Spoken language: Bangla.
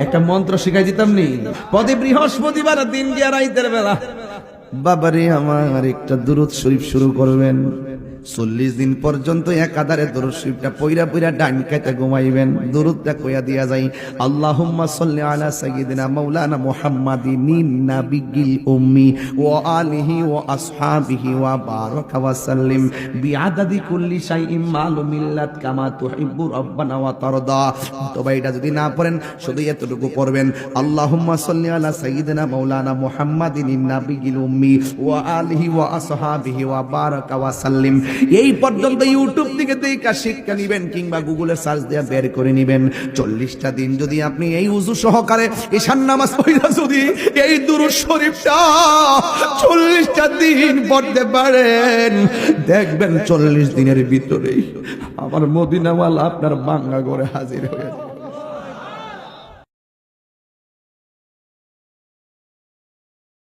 একটা মন্ত্র শিখাই দিতাম নি, প্রতি বৃহস্পতিবার দিন গিয়া রাইতের বেলা বাবারে আমার একটা দুরূদ শরীফ শুরু করবেন। 40 দিন পর্যন্ত একাধারে দুরূদ শরীফটা পইরা পইরা ডান কাতে ঘুমাইবেন। দুরূদটা কইয়া দিয়া যাই, আল্লাহুম্মা সাল্লি আলা সাইয়্যিদিনা মাওলানা মুহাম্মাদিন নাবিয়্যিল উম্মি ওয়া আলিহি ওয়া আসহাবিহি ওয়া বারাকা ওয়া সাল্লিম বিআদাদি কুল্লি শাইইন মালুমিল্লাত কামা তুহিব্বু রাব্বানা ওয়া তারদা। তবে এটা যদি না পড়েন, শুধু এতটুকু পড়বেন, আল্লাহুম্মা সাল্লি আলা সাইয়্যিদিনা মাওলানা মুহাম্মাদিন নাবিয়্যিল উম্মি ওয়া আলিহি ওয়া আসহাবিহি ওয়া বারাকা ওয়া সাল্লিম। এই পর্যন্ত ইউটিউব থেকে দেখা শিক্ষা নিবেন কিংবা গুগলে সার্চ দিয়ে বের করে নিবেন। 40টা দিন যদি আপনি এই উযু সহকারে ঈশান নামাজ পড়া যদি এই দুরূদ শরীফটা 40টা দিন পড়তে পারেন, দেখবেন 40 দিনের ভিতরেই আমার মদিনাওয়ালা আপনার বাংলা ঘরে হাজির হয়ে যাবে।